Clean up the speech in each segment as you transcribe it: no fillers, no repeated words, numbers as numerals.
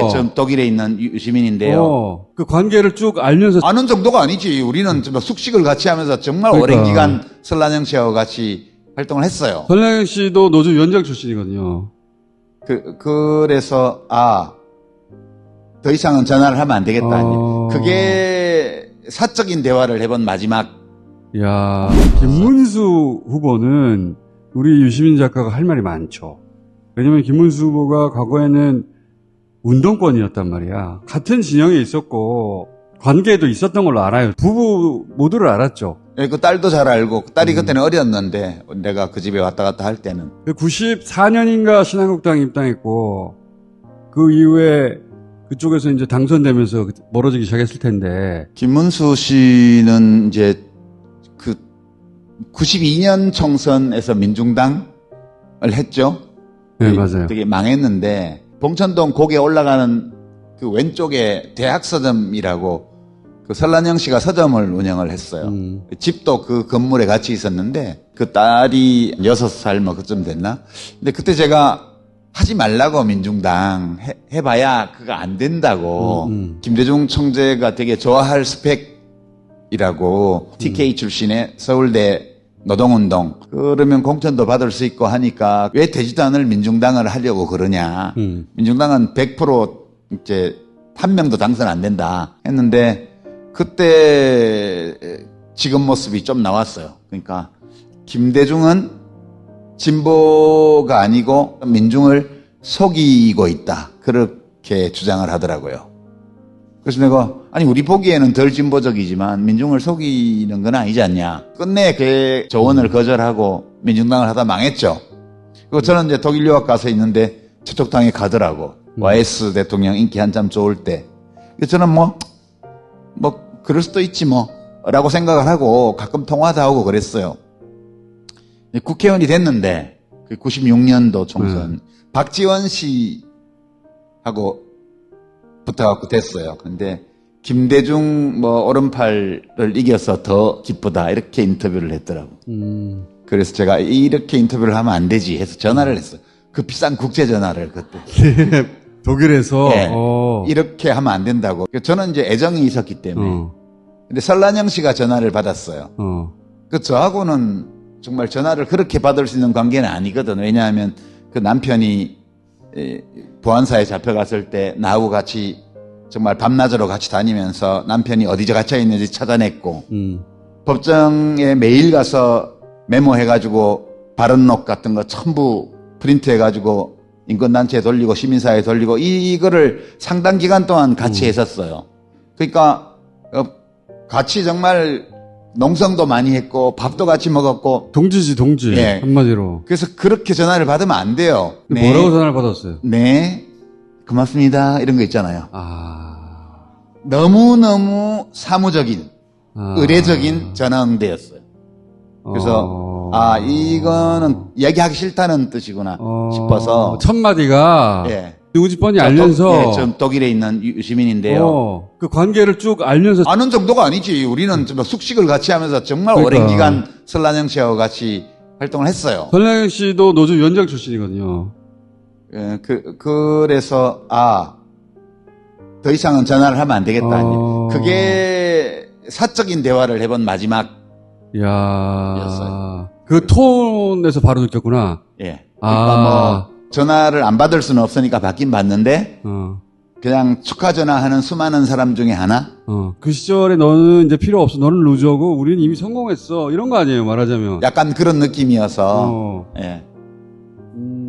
전 독일에 있는 유시민인데요. 그 관계를 쭉 알면서 아는 정도가 아니지. 우리는 좀 숙식을 같이 하면서 정말 그러니까. 오랜 기간 설란영 씨하고 같이 활동을 했어요. 설량현 씨도 노조 위원장 출신이거든요. 그래서 더 이상은 전화를 하면 안 되겠다. 그게 사적인 대화를 해본 마지막. 야, 김문수 후보는 우리 유시민 작가가 할 말이 많죠. 왜냐면 김문수 후보가 과거에는 운동권이었단 말이야. 같은 진영에 있었고 관계도 있었던 걸로 알아요. 부부 모두를 알았죠. 그 딸도 잘 알고, 딸이 그때는 어렸는데, 내가 그 집에 왔다 갔다 할 때는. 94년인가 신한국당 입당했고, 그 이후에 그쪽에서 이제 당선되면서 멀어지기 시작했을 텐데. 김문수 씨는 이제 92년 총선에서 민중당을 했죠. 네, 맞아요. 되게 망했는데, 봉천동 고개 올라가는 그 왼쪽에 대학서점이라고 그 설란영 씨가 서점을 운영을 했어요. 집도 그 건물에 같이 있었는데 그 딸이 6살 뭐 그쯤 됐나? 근데 그때 제가 하지 말라고 민중당 해봐야 그거 안 된다고 김대중 총재가 되게 좋아할 스펙이라고 TK 출신의 서울대 노동운동 그러면 공천도 받을 수 있고 하니까 왜 되지도 않을 민중당을 하려고 그러냐. 민중당은 100% 이제 한 명도 당선 안 된다 했는데 그때 지금 모습이 좀 나왔어요. 그러니까 김대중은 진보가 아니고 민중을 속이고 있다. 그렇게 주장을 하더라고요. 그래서 내가 아니 우리 보기에는 덜 진보적이지만 민중을 속이는 건 아니지 않냐. 끝내 그 조언을 거절하고 민중당을 하다 망했죠. 그리고 저는 이제 독일 유학 가서 있는데 저쪽 당에 가더라고. YS 대통령 인기 한참 좋을 때. 저는 뭐 그럴 수도 있지 라고 생각을 하고 가끔 통화도 하고 그랬어요. 국회의원이 됐는데, 96년도 총선, 박지원 씨하고 붙어갖고 됐어요. 근데, 김대중 오른팔을 이겨서 더 기쁘다. 이렇게 인터뷰를 했더라고. 그래서 제가 이렇게 인터뷰를 하면 안 되지 해서 전화를 했어요. 그 비싼 국제전화를 그때. 독일에서? 네. 이렇게 하면 안 된다고. 저는 이제 애정이 있었기 때문에. 근데 설란영 씨가 전화를 받았어요. 저하고는 정말 전화를 그렇게 받을 수 있는 관계는 아니거든. 왜냐하면 그 남편이 보안사에 잡혀갔을 때 나하고 같이 정말 밤낮으로 같이 다니면서 남편이 어디 갇혀 있는지 찾아냈고 법정에 매일 가서 메모해가지고 발언록 같은 거 전부 프린트해가지고 인권단체에 돌리고 시민사회에 돌리고 이거를 상당 기간 동안 같이 했었어요. 그러니까 같이 정말 농성도 많이 했고 밥도 같이 먹었고 동지지 동지. 예. 한마디로. 그래서 그렇게 전화를 받으면 안 돼요. 네. 뭐라고 전화를 받았어요? 네. 고맙습니다. 이런 거 있잖아요. 너무너무 사무적인 의례적인 전화 응대였어요. 그래서 이거는 얘기하기 싫다는 뜻이구나 싶어서 첫 마디가 예. 누구 집 뻔히 알면서 전 독일에 있는 유시민인데요. 그 관계를 쭉 알면서 아는 정도가 아니지. 우리는 좀 숙식을 같이 하면서 정말 오랜 기간 설란영 씨하고 같이 활동을 했어요. 설량현 씨도 노조 위원장 출신이거든요. 예, 그래서 더 이상은 전화를 하면 안 되겠다. 그게 사적인 대화를 해본 마지막. 이야. 그 톤에서 바로 느꼈구나. 예. 그러니까 전화를 안 받을 수는 없으니까 받긴 받는데, 그냥 축하 전화하는 수많은 사람 중에 하나? 그 시절에 너는 이제 필요 없어. 너는 루저고, 우리는 이미 성공했어. 이런 거 아니에요, 말하자면. 약간 그런 느낌이어서, 예.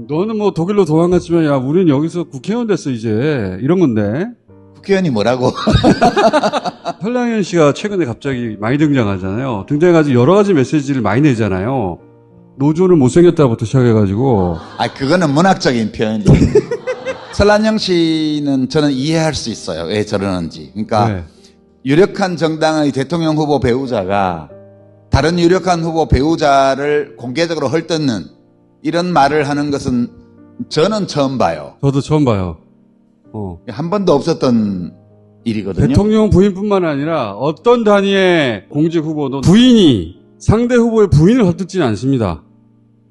너는 뭐 독일로 도망갔지만, 야, 우리는 여기서 국회의원 됐어, 이제. 이런 건데. 국회의원이 뭐라고? 설량현 씨가 최근에 갑자기 많이 등장하잖아요. 등장해가지고 여러 가지 메시지를 많이 내잖아요. 노조는 못생겼다부터 시작해가지고. 그거는 문학적인 표현이에요. 설란영 씨는 저는 이해할 수 있어요. 왜 저러는지. 그러니까 유력한 정당의 대통령 후보 배우자가 다른 유력한 후보 배우자를 공개적으로 헐뜯는 이런 말을 하는 것은 저는 처음 봐요. 저도 처음 봐요. 한 번도 없었던 일이거든요. 대통령 부인뿐만 아니라 어떤 단위의 공직 후보도 부인이 상대 후보의 부인을 헐뜯지는 않습니다.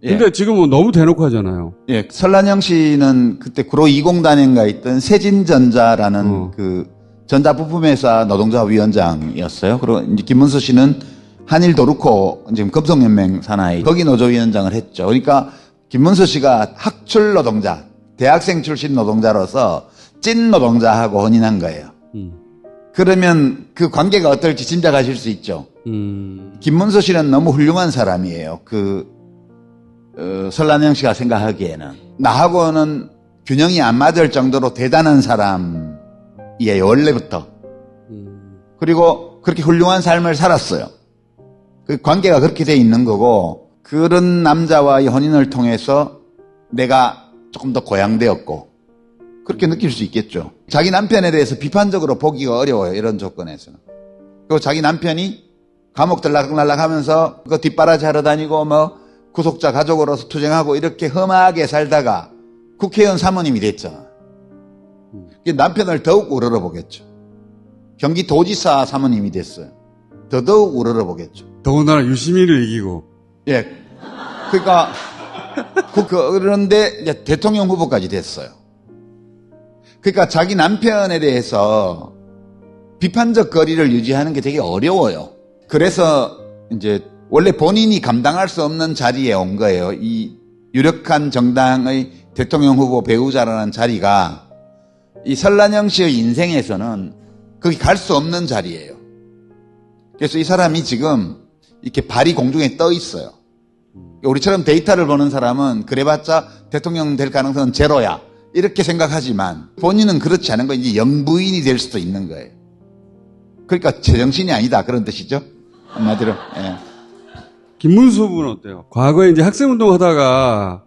근데 예. 지금은 너무 대놓고 하잖아요. 예, 설란영 씨는 그때 구로 20단인가 있던 세진전자라는 그 전자부품회사 노동자 위원장이었어요. 그리고 이제 김문수 씨는 한일 도르코 지금 금속연맹 산하의 거기 노조위원장을 했죠. 그러니까 김문수 씨가 학출 노동자, 대학생 출신 노동자로서 찐 노동자하고 혼인한 거예요. 그러면 그 관계가 어떨지 짐작하실 수 있죠. 김문수 씨는 너무 훌륭한 사람이에요. 설란영 씨가 생각하기에는. 나하고는 균형이 안 맞을 정도로 대단한 사람이에요, 원래부터. 그리고 그렇게 훌륭한 삶을 살았어요. 그 관계가 그렇게 돼 있는 거고, 그런 남자와의 혼인을 통해서 내가 조금 더 고양되었고, 그렇게 느낄 수 있겠죠. 자기 남편에 대해서 비판적으로 보기가 어려워요, 이런 조건에서는. 그리고 자기 남편이 감옥 들락날락 하면서 그 뒷바라지 하러 다니고 뭐 구속자 가족으로서 투쟁하고 이렇게 험하게 살다가 국회의원 사모님이 됐잖아. 남편을 더욱 우러러보겠죠. 경기도지사 사모님이 됐어요. 더더욱 우러러보겠죠. 더군다나 유시민을 이기고. 예. 그러니까 그런데 이제 대통령 후보까지 됐어요. 그러니까 자기 남편에 대해서 비판적 거리를 유지하는 게 되게 어려워요. 그래서 이제 원래 본인이 감당할 수 없는 자리에 온 거예요. 이 유력한 정당의 대통령 후보 배우자라는 자리가 이 설란영 씨의 인생에서는 거기 갈 수 없는 자리예요. 그래서 이 사람이 지금 이렇게 발이 공중에 떠 있어요. 우리처럼 데이터를 보는 사람은 그래봤자 대통령 될 가능성은 제로야. 이렇게 생각하지만 본인은 그렇지 않은 거예요. 이제 영부인이 될 수도 있는 거예요. 그러니까 제정신이 아니다. 그런 뜻이죠. 한마디로. 예. 김문수 후보는 어때요? 과거에 이제 학생운동 하다가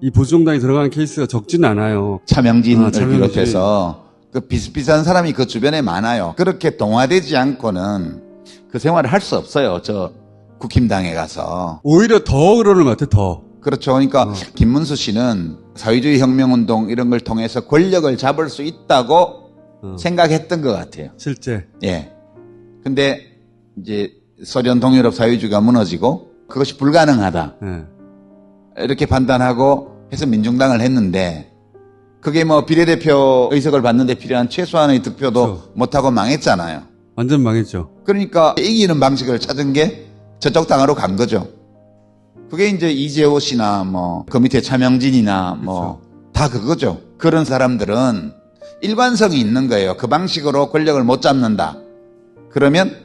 이 보수정당에 들어가는 케이스가 적지는 않아요. 차명진을 비롯해서 그 비슷비슷한 사람이 그 주변에 많아요. 그렇게 동화되지 않고는 그 생활을 할 수 없어요. 저 국힘당에 가서. 오히려 더 그러는 것 같아, 더. 그렇죠. 그러니까 김문수 씨는 사회주의 혁명운동 이런 걸 통해서 권력을 잡을 수 있다고 생각했던 것 같아요. 실제. 예. 근데 이제 소련 동유럽 사회주의가 무너지고 그것이 불가능하다. 이렇게 판단하고 해서 민중당을 했는데 그게 뭐 비례대표 의석을 받는 데 필요한 최소한의 득표도 그렇죠. 못하고 망했잖아요. 완전 망했죠. 그러니까 이기는 방식을 찾은 게 저쪽 당으로 간 거죠. 그게 이제 이재호 씨나 뭐 그 밑에 차명진이나 뭐 다 그거죠. 그런 사람들은 일관성이 있는 거예요. 그 방식으로 권력을 못 잡는다. 그러면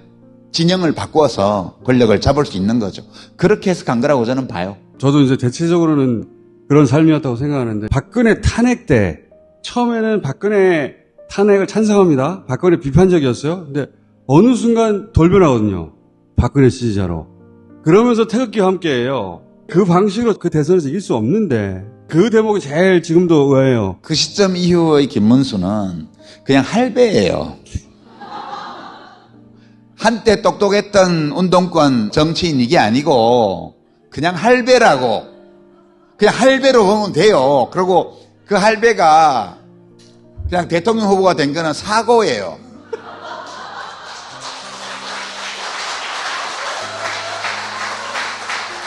진영을 바꿔서 권력을 잡을 수 있는 거죠. 그렇게 해서 간 거라고 저는 봐요. 저도 이제 대체적으로는 그런 삶이었다고 생각하는데 박근혜 탄핵 때 처음에는 박근혜 탄핵을 찬성합니다. 박근혜 비판적이었어요. 근데 어느 순간 돌변하거든요. 박근혜 지지자로. 그러면서 태극기와 함께해요. 그 방식으로 그 대선에서 이길 수 없는데 그 대목이 제일 지금도 의아해요. 그 시점 이후의 김문수는 그냥 할배예요. 한때 똑똑했던 운동권 정치인 이게 아니고 그냥 할배라고. 그냥 할배로 보면 돼요. 그리고 그 할배가 그냥 대통령 후보가 된 거는 사고예요.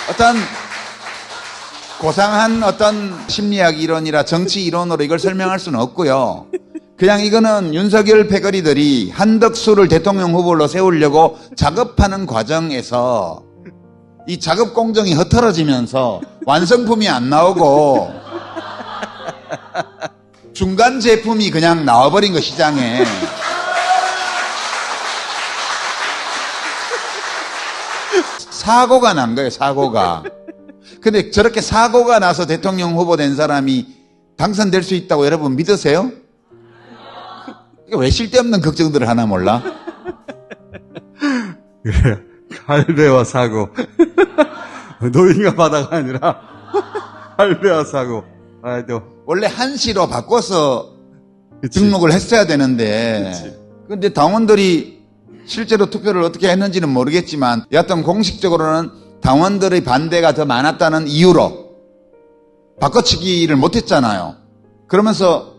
어떤 고상한 어떤 심리학 이론이라 정치 이론으로 이걸 설명할 수는 없고요. 그냥 이거는 윤석열 패거리들이 한덕수를 대통령 후보로 세우려고 작업하는 과정에서 이 작업 공정이 흐트러지면서 완성품이 안 나오고 중간 제품이 그냥 나와버린 거 시장에. 사고가 난 거예요, 사고가. 근데 저렇게 사고가 나서 대통령 후보 된 사람이 당선될 수 있다고 여러분 믿으세요? 왜 쓸데없는 걱정들을 하나 몰라? 그래요. 할배와 사고. 노인과 바다가 아니라 할배와 사고. 아이도. 원래 한시로 바꿔서 그치. 등록을 했어야 되는데. 근데 당원들이 실제로 투표를 어떻게 했는지는 모르겠지만 여하튼 공식적으로는 당원들의 반대가 더 많았다는 이유로 바꿔치기를 못했잖아요. 그러면서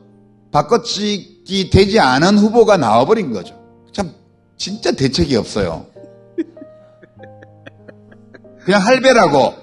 바꿔치기 되지 않은 후보가 나와버린 거죠. 참 진짜 대책이 없어요. 그냥 할배라고.